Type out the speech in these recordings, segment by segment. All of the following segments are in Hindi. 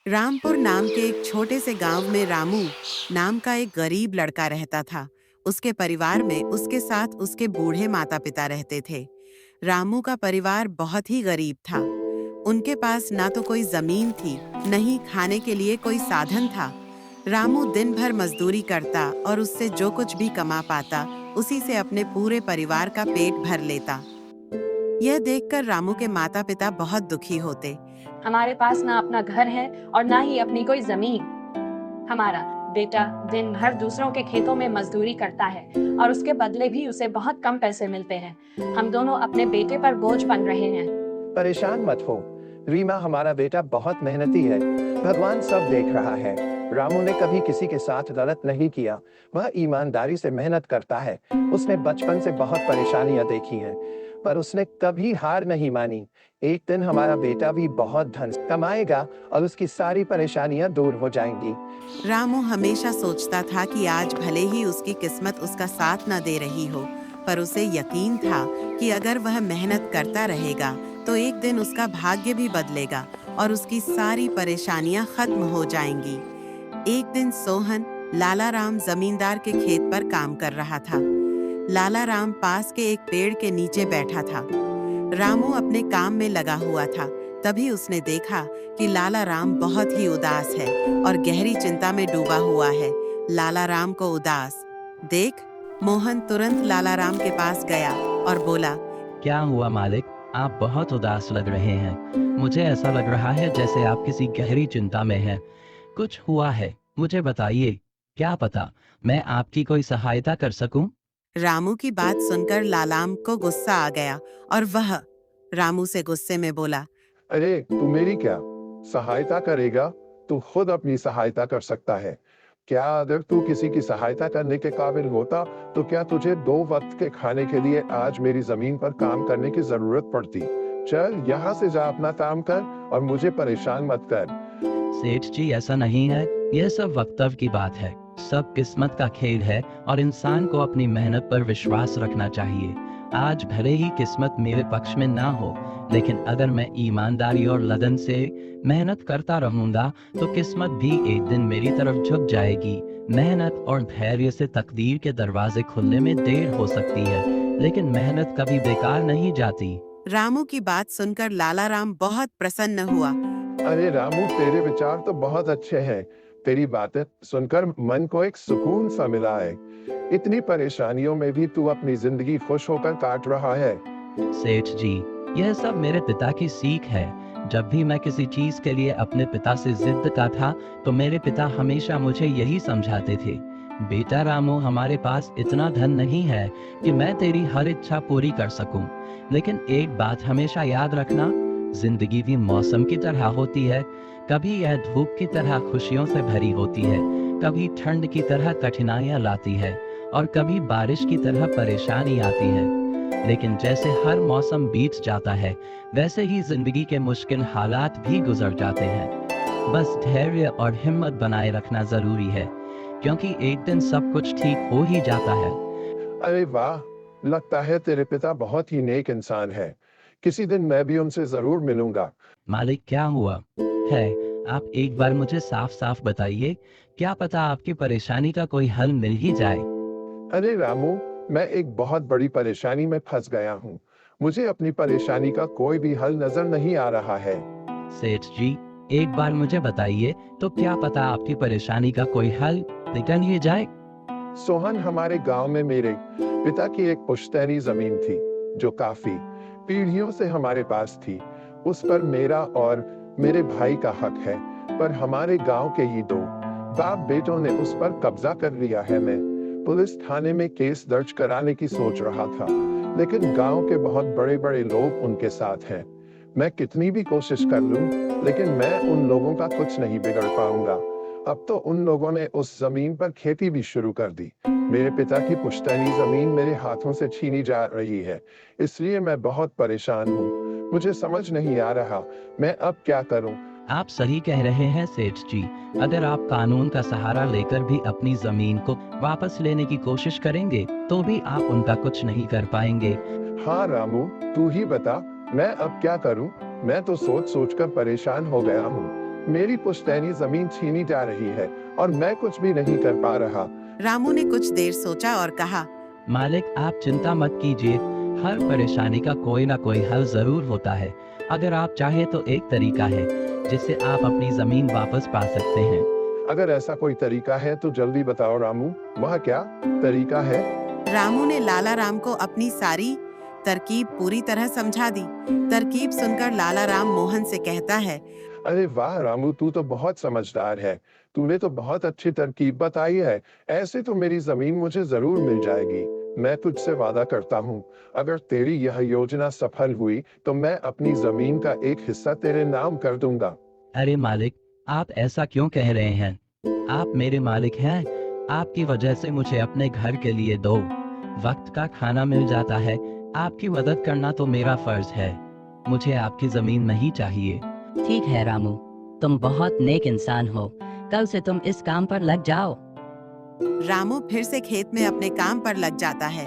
रामपुर नाम के एक छोटे से गांव में रामू नाम का एक गरीब लड़का रहता था। उसके परिवार में उसके साथ उसके बूढ़े माता पिता रहते थे। रामू का परिवार बहुत ही गरीब था। उनके पास ना तो कोई जमीन थी, न ही खाने के लिए कोई साधन था। रामू दिन भर मजदूरी करता और उससे जो कुछ भी कमा पाता उसी से अपने पूरे परिवार का पेट भर लेता। यह देखकर रामू के माता पिता बहुत दुखी होते। हमारे पास ना अपना घर है और ना ही अपनी कोई जमीन। हमारा बेटा दिन भर दूसरों के खेतों में मजदूरी करता है और उसके बदले भी उसे बहुत कम पैसे मिलते हैं। हम दोनों अपने बेटे पर बोझ बन रहे हैं। परेशान मत हो रीमा, हमारा बेटा बहुत मेहनती है। भगवान सब देख रहा है। रामू ने कभी किसी के साथ गलत नहीं किया। वह ईमानदारी से मेहनत करता है। उसने बचपन से बहुत परेशानियां देखी हैं, पर उसने कभी हार नहीं मानी। एक दिन हमारा बेटा भी बहुत धन कमाएगा और उसकी सारी परेशानियां दूर हो जाएंगी। रामू हमेशा सोचता था कि आज भले ही उसकी किस्मत उसका साथ न दे रही हो, पर उसे यकीन था कि अगर वह मेहनत करता रहेगा तो एक दिन उसका भाग्य भी बदलेगा और उसकी सारी परेशानियां खत्म हो जाएंगी। एक दिन सोहन लाला राम जमींदार के खेत पर काम कर रहा था। लाला राम पास के एक पेड़ के नीचे बैठा था। रामू अपने काम में लगा हुआ था। तभी उसने देखा कि लाला राम बहुत ही उदास है और गहरी चिंता में डूबा हुआ है। लाला राम को उदास देख मोहन तुरंत लाला राम के पास गया और बोला, क्या हुआ मालिक? आप बहुत उदास लग रहे हैं। मुझे ऐसा लग रहा है जैसे आप किसी गहरी चिंता में हैं। कुछ हुआ है, मुझे बताइए। क्या पता मैं आपकी कोई सहायता कर सकूं? रामू की बात सुनकर लालाम को गुस्सा आ गया और वह रामू से गुस्से में बोला, अरे तू मेरी क्या सहायता करेगा? तू खुद अपनी सहायता कर सकता है। क्या अगर तू किसी की सहायता करने के काबिल होता तो क्या तुझे 2 वक्त के खाने के लिए आज मेरी जमीन पर काम करने की जरूरत पड़ती? चल यहाँ से जा, अपना काम कर और मुझे परेशान मत कर। सेठ जी, ऐसा नहीं है। यह सब वक्तव्य की बात है। सब किस्मत का खेल है और इंसान को अपनी मेहनत पर विश्वास रखना चाहिए। आज भले ही किस्मत मेरे पक्ष में ना हो, लेकिन अगर मैं ईमानदारी और लगन से मेहनत करता रहूंगा तो किस्मत भी एक दिन मेरी तरफ झुक जाएगी। मेहनत और धैर्य से तकदीर के दरवाजे खुलने में देर हो सकती है, लेकिन मेहनत कभी बेकार नहीं जाती। रामू की बात सुनकर लाला राम बहुत प्रसन्न हुआ। अरे रामू, तेरे विचार तो बहुत अच्छे हैं। तेरी बातें सुनकर मन को एक सुकून सा मिला है। इतनी परेशानियों में भी तू अपनी जिंदगी खुश होकर काट रहा है। सेठ जी, यह सब मेरे पिता की सीख है। जब भी मैं किसी चीज के लिए अपने पिता से जिद का था तो मेरे पिता हमेशा मुझे यही समझाते थे, बेटा रामू, हमारे पास इतना धन नहीं है कि मैं तेरी हर इच्छा पूरी कर सकूं, लेकिन एक बात हमेशा याद रखना, जिंदगी भी मौसम की तरह होती है। कभी यह धूप की तरह खुशियों से भरी होती है, कभी ठंड की तरह कठिनाइयां लाती है और कभी बारिश की तरह परेशानी आती है। लेकिन जैसे हर मौसम बीत जाता है, वैसे ही जिंदगी के मुश्किल हालात भी गुजर जाते हैं। बस धैर्य और हिम्मत बनाए रखना जरूरी है, क्योंकि एक दिन सब कुछ ठीक हो ही जाता है। अरे वाह, लगता है तेरे पिता बहुत ही नेक इंसान है। किसी दिन मैं भी उनसे जरूर मिलूंगा। मालिक, क्या हुआ है? आप एक बार मुझे साफ साफ बताइए। क्या पता आपकी परेशानी का कोई हल मिल ही जाए। अरे रामू, मैं एक बहुत बड़ी परेशानी में फंस गया हूँ। मुझे अपनी परेशानी का कोई भी हल नजर नहीं आ रहा है। सेठ जी, एक बार मुझे बताइए तो क्या पता आपकी परेशानी का कोई हल निकल ही जाए। सोहन, हमारे गांव में मेरे पिता की एक पुश्तैनी जमीन थी जो काफी पीढ़ियों से हमारे पास थी। उस पर मेरा और मेरे भाई का हक है, पर हमारे गांव के ही 2 बाप बेटों ने उस पर कब्जा कर लिया है। मैं पुलिस थाने में केस दर्ज कराने की सोच रहा था, लेकिन गांव के बहुत बड़े बड़े लोग उनके साथ हैं। मैं कितनी भी कोशिश कर लूं, लेकिन मैं उन लोगों का कुछ नहीं बिगड़ पाऊंगा। अब तो उन लोगों ने उस जमीन पर खेती भी शुरू कर दी। मेरे पिता की पुश्तैनी जमीन मेरे हाथों से छीनी जा रही है, इसलिए मैं बहुत परेशान हूँ। मुझे समझ नहीं आ रहा मैं अब क्या करूँ। आप सही कह रहे हैं सेठ जी। अगर आप कानून का सहारा लेकर भी अपनी जमीन को वापस लेने की कोशिश करेंगे तो भी आप उनका कुछ नहीं कर पाएंगे। हाँ रामू, तू ही बता, मैं अब क्या करूँ? मैं तो सोच सोच कर परेशान हो गया हूँ। मेरी पुश्तैनी जमीन छीनी जा रही है और मैं कुछ भी नहीं कर पा रहा। रामू ने कुछ देर सोचा और कहा, मालिक आप चिंता मत कीजिए, हर परेशानी का कोई ना कोई हल जरूर होता है। अगर आप चाहे तो एक तरीका है जिससे आप अपनी जमीन वापस पा सकते हैं। अगर ऐसा कोई तरीका है तो जल्दी बताओ रामू, वह क्या तरीका है? रामू ने लाला राम को अपनी सारी तरकीब पूरी तरह समझा दी। तरकीब सुनकर लाला राम मोहन से कहता है, अरे वाह रामू, तू तो बहुत समझदार है। तूने तो बहुत अच्छी तरकीब बताई है। ऐसे तो मेरी जमीन मुझे जरूर मिल जाएगी। मैं तुझसे वादा करता हूँ, अगर तेरी यह योजना सफल हुई तो मैं अपनी जमीन का एक हिस्सा तेरे नाम कर दूंगा। अरे मालिक, आप ऐसा क्यों कह रहे हैं? आप मेरे मालिक हैं। आपकी वजह से मुझे अपने घर के लिए 2 वक्त का खाना मिल जाता है। आपकी मदद करना तो मेरा फर्ज है। मुझे आपकी जमीन नहीं चाहिए। ठीक है रामू, तुम बहुत नेक इंसान हो। कल से तुम इस काम पर लग जाओ। रामू फिर से खेत में अपने काम पर लग जाता है।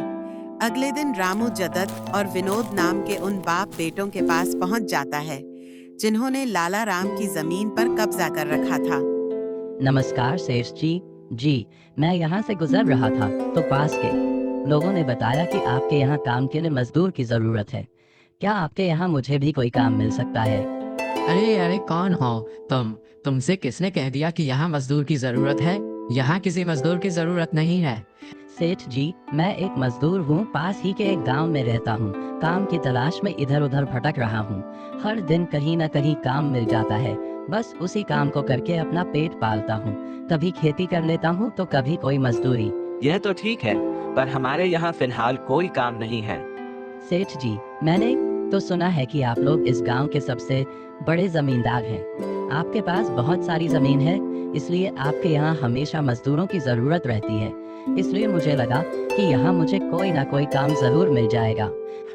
अगले दिन रामू जगत और विनोद नाम के उन बाप बेटों के पास पहुंच जाता है जिन्होंने लाला राम की जमीन पर कब्जा कर रखा था। नमस्कार सेठ जी, मैं यहाँ से गुजर रहा था तो पास के लोगों ने बताया कि आपके यहाँ काम के लिए मजदूर की जरूरत है। क्या आपके यहाँ मुझे भी कोई काम मिल सकता है? अरे अरे कौन हो तुमसे किसने कह दिया कि यहाँ मजदूर की जरूरत है? यहाँ किसी मजदूर की जरूरत नहीं है। सेठ जी, मैं एक मजदूर हूँ, पास ही के एक गांव में रहता हूँ। काम की तलाश में इधर उधर भटक रहा हूँ। हर दिन कहीं न कहीं काम मिल जाता है, बस उसी काम को करके अपना पेट पालता हूँ। कभी खेती कर लेता हूँ तो कभी कोई मजदूरी। यह तो ठीक है, पर हमारे यहाँ फिलहाल कोई काम नहीं है। सेठ जी, मैंने तो सुना है कि आप लोग इस गांव के सबसे बड़े जमींदार हैं। आपके पास बहुत सारी जमीन है, इसलिए आपके यहाँ हमेशा मजदूरों की जरूरत रहती है। इसलिए मुझे लगा कि यहाँ मुझे कोई ना कोई काम जरूर मिल जाएगा।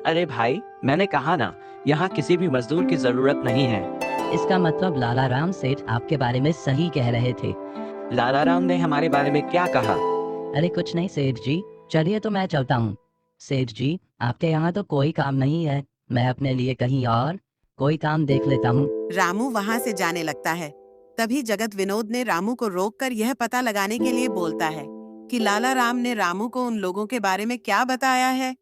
अरे भाई, मैंने कहा ना, यहाँ किसी भी मजदूर की जरूरत नहीं है। इसका मतलब लाला राम सेठ आपके बारे में सही कह रहे थे। लाला राम ने हमारे बारे में क्या कहा? अरे कुछ नहीं सेठ जी, चलिए तो मैं चलता हूँ। सेठ जी, आपके यहाँ तो कोई काम नहीं है, मैं अपने लिए कहीं और कोई काम देख लेता हूँ। रामू वहां से जाने लगता है। तभी जगत विनोद ने रामू को रोककर यह पता लगाने के लिए बोलता है कि लाला राम ने रामू को उन लोगों के बारे में क्या बताया है।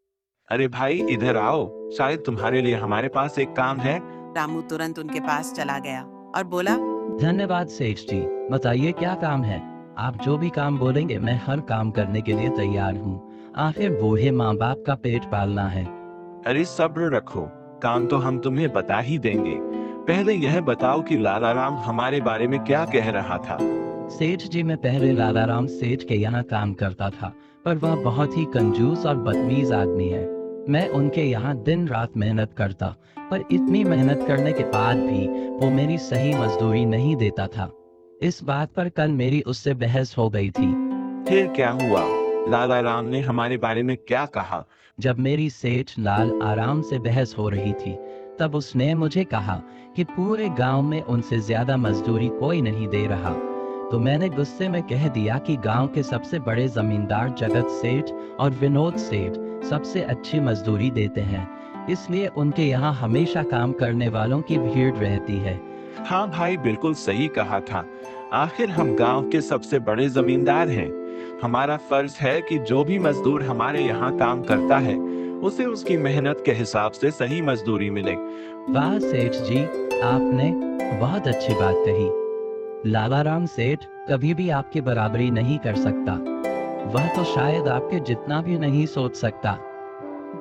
अरे भाई इधर आओ, शायद तुम्हारे लिए हमारे पास एक काम है। रामू तुरंत उनके पास चला गया और बोला, धन्यवाद सेठ जी, बताइए क्या काम है? आप जो भी काम बोलेंगे मैं हर काम करने के लिए तैयार हूँ। आखिर बूढ़े माँ बाप का पेट पालना है। अरे सब्र रखो, काम तो हम तुम्हें बता ही देंगे। पहले यह बताओ कि लाला राम हमारे बारे में क्या कह रहा था। सेठ जी, मैं पहले लाला राम सेठ के यहाँ काम करता था, पर वह बहुत ही कंजूस और बदतमीज आदमी है। मैं उनके यहाँ दिन रात मेहनत करता, पर इतनी मेहनत करने के बाद भी वो मेरी सही मजदूरी नहीं देता था। इस बात पर कल मेरी उससे बहस हो गई थी। फिर क्या हुआ? लाला राम ने हमारे बारे में क्या कहा? जब मेरी सेठ लाल आराम से बहस हो रही थी, तब उसने मुझे कहा कि पूरे गांव में उनसे ज्यादा मजदूरी कोई नहीं दे रहा। तो मैंने गुस्से में कह दिया कि गांव के सबसे बड़े जमींदार जगत सेठ और विनोद सेठ सबसे अच्छी मजदूरी देते हैं, इसलिए उनके यहाँ हमेशा काम करने वालों की भीड़ रहती है। हाँ भाई, बिल्कुल सही कहा था। आखिर हम गांव के सबसे बड़े जमींदार हैं। हमारा फर्ज है कि जो भी मजदूर हमारे यहाँ काम करता है उसे उसकी मेहनत के हिसाब से सही मजदूरी मिले। वाह सेठ जी, आपने बहुत अच्छी बात कही। लाला राम सेठ कभी भी आपकी बराबरी नहीं कर सकता। वह तो शायद आपके जितना भी नहीं सोच सकता।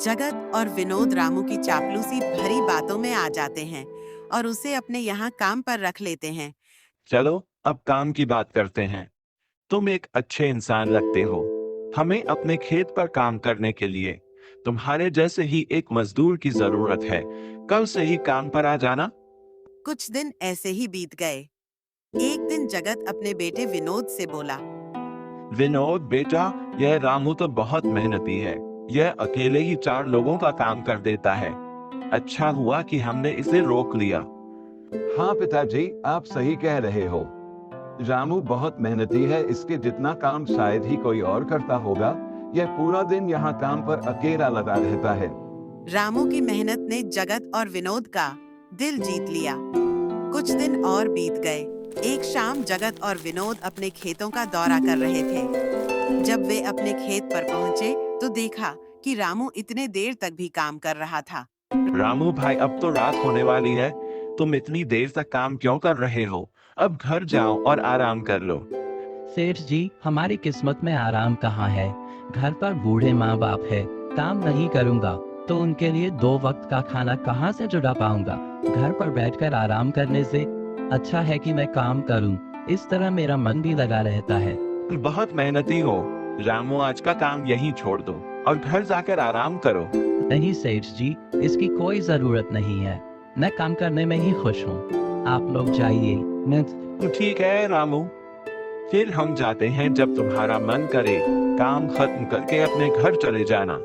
जगत और विनोद रामू की चापलूसी भरी बातों में आ जाते हैं और उसे अपने यहाँ काम पर रख लेते हैं। चलो अब काम की बात करते हैं। तुम एक अच्छे इंसान लगते हो। हमें अपने खेत पर काम करने के लिए तुम्हारे जैसे ही एक मजदूर की जरूरत है। कल से ही काम पर आ जाना। कुछ दिन ऐसे ही बीत गए। एक दिन जगत अपने बेटे विनोद से बोला, विनोद बेटा, यह रामू तो बहुत मेहनती है। यह अकेले ही 4 लोगों का काम कर देता है। अच्छा हुआ कि हमने इसे रोक लिया। हाँ पिताजी, आप सही कह रहे हो। रामू बहुत मेहनती है, इसके जितना काम शायद ही कोई और करता होगा। यह पूरा दिन यहाँ काम पर अकेला लगा रहता है। रामू की मेहनत ने जगत और विनोद का दिल जीत लिया। कुछ दिन और बीत गए। एक शाम जगत और विनोद अपने खेतों का दौरा कर रहे थे। जब वे अपने खेत पर पहुंचे तो देखा कि रामू इतने देर तक भी काम कर रहा था। रामू भाई, अब तो रात होने वाली है। तुम इतनी देर तक काम क्यों कर रहे हो? अब घर जाओ और आराम कर लो। सेठ जी, हमारी किस्मत में आराम कहाँ है। घर पर बूढ़े माँ बाप है, काम नहीं करूँगा तो उनके लिए 2 वक्त का खाना कहाँ से जुटा पाऊंगा। घर पर बैठकर आराम करने से अच्छा है कि मैं काम करूं, इस तरह मेरा मन भी लगा रहता है। बहुत मेहनती हो रामू, आज का काम यहीं छोड़ दो और घर जाकर आराम करो। नहीं सेठ जी, इसकी कोई जरूरत नहीं है। मैं काम करने में ही खुश हूँ। आप लोग जाइए। तो ठीक है रामू, फिर हम जाते हैं। जब तुम्हारा मन करे काम खत्म करके अपने घर चले जाना।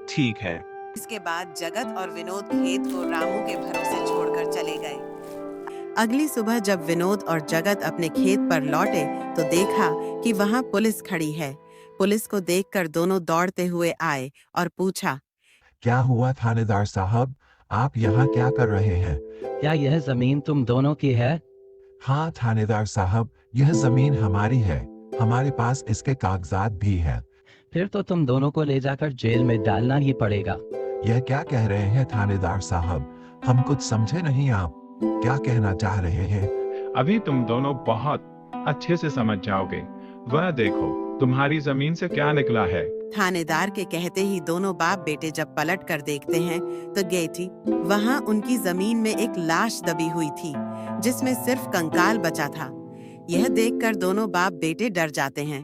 ठीक है। इसके बाद जगत और विनोद खेत को रामू के भरोसे छोड़कर चले गए। अगली सुबह जब विनोद और जगत अपने खेत पर लौटे तो देखा कि वहां पुलिस खड़ी है। पुलिस को देखकर दोनों दौड़ते हुए आए और पूछा, क्या हुआ थानेदार साहब, आप यहाँ क्या कर रहे हैं? क्या यह जमीन तुम दोनों की है? हाँ थानेदार साहब, यह जमीन हमारी है। हमारे पास इसके कागजात भी हैं। फिर तो तुम दोनों को ले जाकर जेल में डालना ही पड़ेगा। यह क्या कह रहे हैं थानेदार साहब? हम कुछ समझे नहीं, आप क्या कहना चाह रहे हैं? अभी तुम दोनों बहुत अच्छे से समझ जाओगे। वह देखो, तुम्हारी जमीन से क्या निकला है। थानेदार के कहते ही दोनों बाप बेटे जब पलट कर देखते हैं तो गेटी वहां उनकी जमीन में एक लाश दबी हुई थी जिसमें सिर्फ कंकाल बचा था। यह देखकर दोनों बाप बेटे डर जाते हैं।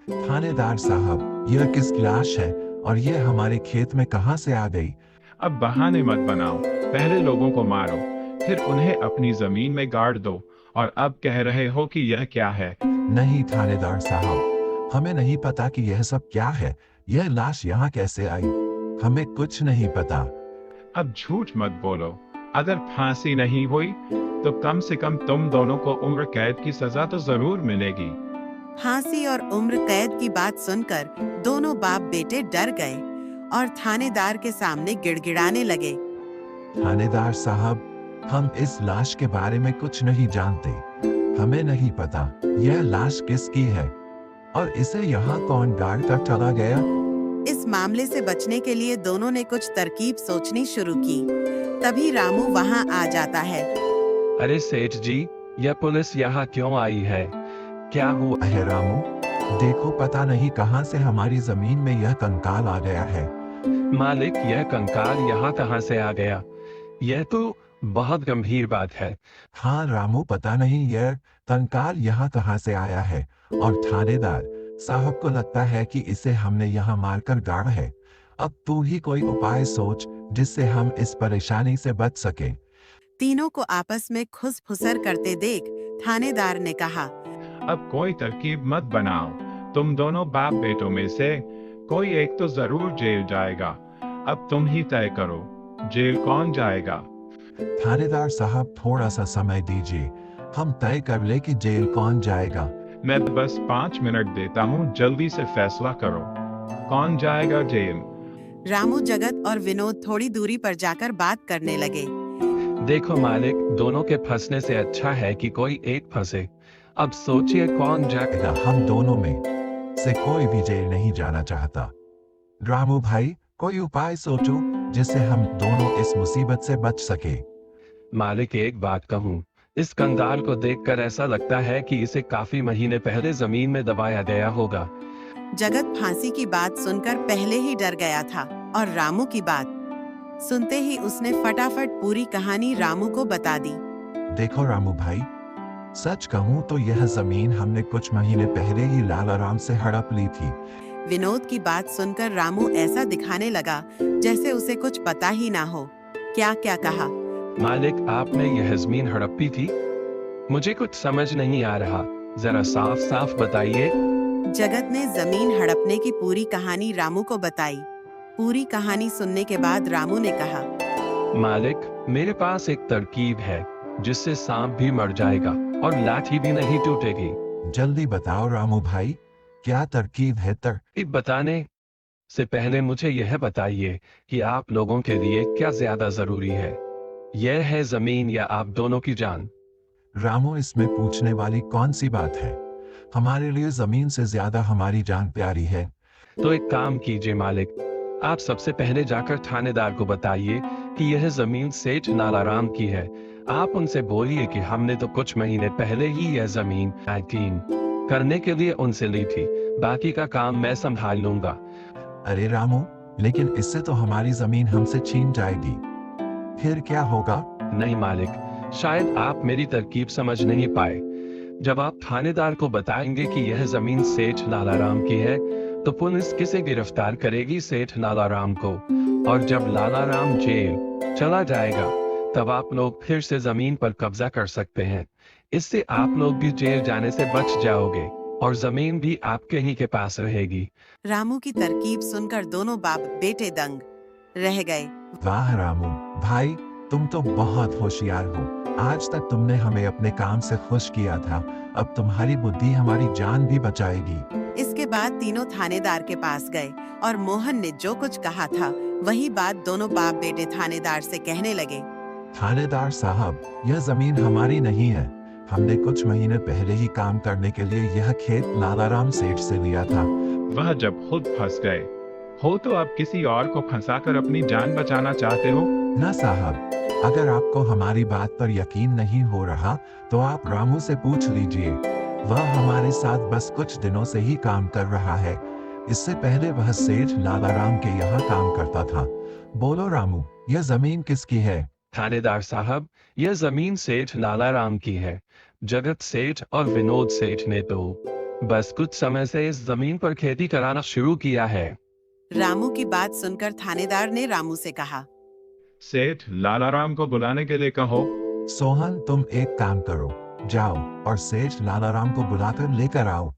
थानेदार साहब, यह किस लाश है और यह हमारे खेत में कहां से आ गई? अब बहाने मत बनाओ। पहले लोगों को मारो, फिर उन्हें अपनी जमीन में गाड़ दो, और अब कह रहे हो कि यह क्या है? नहीं थानेदार साहब, हमें नहीं पता कि यह सब क्या है। यह लाश यहाँ कैसे आई? हमें कुछ नहीं पता। अब झूठ मत बोलो। अगर फांसी नहीं हुई तो कम से कम तुम दोनों को उम्र कैद की सजा तो जरूर मिलेगी। फांसी और उम्र कैद की बात सुनकर दोनों बाप बेटे डर गए और थानेदार के सामने गिड़गिड़ाने लगे। थानेदार साहब, हम इस लाश के बारे में कुछ नहीं जानते। हमें नहीं पता यह लाश किसकी है और इसे यहाँ कौन गाड़ कर चला गया। इस मामले से बचने के लिए दोनों ने कुछ तरकीब सोचनी शुरू की। तभी रामू वहाँ आ जाता है। अरे सेठ जी, यह पुलिस यहाँ क्यों आई है? क्या हुआ है रामू? देखो, पता नहीं कहां से हमारी जमीन में यह कंकाल आ गया है। मालिक, यह कंकाल यहाँ कहाँ से आ गया? यह तो बहुत गंभीर बात है। हाँ रामू, पता नहीं यह कंकाल यहाँ कहां से आया है और थानेदार साहब को लगता है कि इसे हमने यहाँ मारकर गाड़ा है। अब तू ही कोई उपाय सोच जिससे हम इस परेशानी से बच सके। तीनों को आपस में खुसफुसर करते देख थानेदार ने कहा, अब कोई तरकीब मत बनाओ। तुम दोनों बाप बेटों में से कोई एक तो जरूर जेल जाएगा। अब तुम ही तय करो, जेल कौन जाएगा। थानेदार साहब, थोड़ा सा समय दीजिए, हम तय कर ले कि जेल कौन जाएगा। मैं बस 5 मिनट देता हूँ, जल्दी से फैसला करो, कौन जाएगा जेल। रामू, जगत और विनोद थोड़ी दूरी पर जाकर बात करने लगे। देखो मालिक, दोनों के फंसने से अच्छा है कि कोई एक फंसे। अब सोचिए कौन जाएगा। हम दोनों में से कोई भी जेल नहीं जाना चाहता। रामू भाई, कोई उपाय सोचो जिससे हम दोनों इस मुसीबत से बच सके। मालिक, एक बात कहूँ, इस कंगाल को देखकर ऐसा लगता है कि इसे काफी महीने पहले जमीन में दबाया गया होगा। जगत फांसी की बात सुनकर पहले ही डर गया था और रामू की बात सुनते ही उसने फटाफट पूरी कहानी रामू को बता दी। देखो रामू भाई, सच कहूँ तो यह जमीन हमने कुछ महीने पहले ही लाला राम से हड़प ली थी। विनोद की बात सुनकर रामू ऐसा दिखाने लगा जैसे उसे कुछ पता ही ना हो। क्या क्या कहा? मालिक, आपने यह जमीन हड़पी थी? मुझे कुछ समझ नहीं आ रहा, जरा साफ साफ बताइए। जगत ने जमीन हड़पने की पूरी कहानी रामू को बताई। पूरी कहानी सुनने के बाद रामू ने कहा, मालिक, मेरे पास एक तरकीब है जिससे सांप भी मर जाएगा और लाठी भी नहीं टूटेगी। जल्दी बताओ रामू भाई, क्या तरकीब है? तरकीब बताने से पहले मुझे यह बताइए कि आप लोगों के लिए क्या ज्यादा जरूरी है, यह है जमीन या आप दोनों की जान? रामू, इसमें पूछने वाली कौन सी बात है? हमारे लिए जमीन से ज्यादा हमारी जान प्यारी है। तो एक काम कीजिए मालिक, आप सबसे पहले जाकर थानेदार को बताइए कि यह जमीन सेठ नालाराम की है। आप उनसे बोलिए कि हमने तो कुछ महीने पहले ही यह जमीन यकीन करने के लिए उनसे ली थी। बाकी का काम मैं संभाल लूंगा। अरे रामू, लेकिन इससे तो हमारी जमीन हमसे छीन जाएगी, फिर क्या होगा? नहीं मालिक, शायद आप मेरी तरकीब समझ नहीं पाए। जब आप थानेदार को बताएंगे कि यह जमीन सेठ नालाराम की है, तो पुलिस किसे गिरफ्तार करेगी? सेठ नालाराम को। और जब लालाराम जेल चला जाएगा, तब आप लोग फिर से जमीन पर कब्जा कर सकते हैं। इससे आप लोग भी जेल जाने से बच जाओगे और जमीन भी आपके ही के पास रहेगी। रामू की तरकीब सुनकर दोनों बाप बेटे दंग रह गए। वाह रामू भाई, तुम तो बहुत होशियार हो। आज तक तुमने हमें अपने काम से खुश किया था, अब तुम्हारी बुद्धि हमारी जान भी बचाएगी। इसके बाद तीनों थानेदार के पास गए और मोहन ने जो कुछ कहा था वही बात दोनों बाप बेटे थानेदार से कहने लगे। थानेदार साहब, यह जमीन हमारी नहीं है। हमने कुछ महीने पहले ही काम करने के लिए यह खेत नालाराम सेठ से लिया था। वह जब खुद फंस गए हो तो अब किसी और को फंसाकर अपनी जान बचाना चाहते हो? ना साहब, अगर आपको हमारी बात पर यकीन नहीं हो रहा तो आप रामू से पूछ लीजिए। वह हमारे साथ बस कुछ दिनों से ही काम कर रहा है। इससे पहले वह सेठ नालाराम के यहाँ काम करता था। बोलो रामू, यह जमीन किसकी है? थानेदार साहब, यह जमीन सेठ नालाराम की है। जगत सेठ और विनोद सेठ ने तो बस कुछ समय से इस जमीन पर खेती कराना शुरू किया है। रामू की बात सुनकर थानेदार ने रामू से कहा, सेठ लालाराम को बुलाने के लिए कहो। सोहन, तुम एक काम करो, जाओ और सेठ लालाराम को बुलाकर लेकर आओ।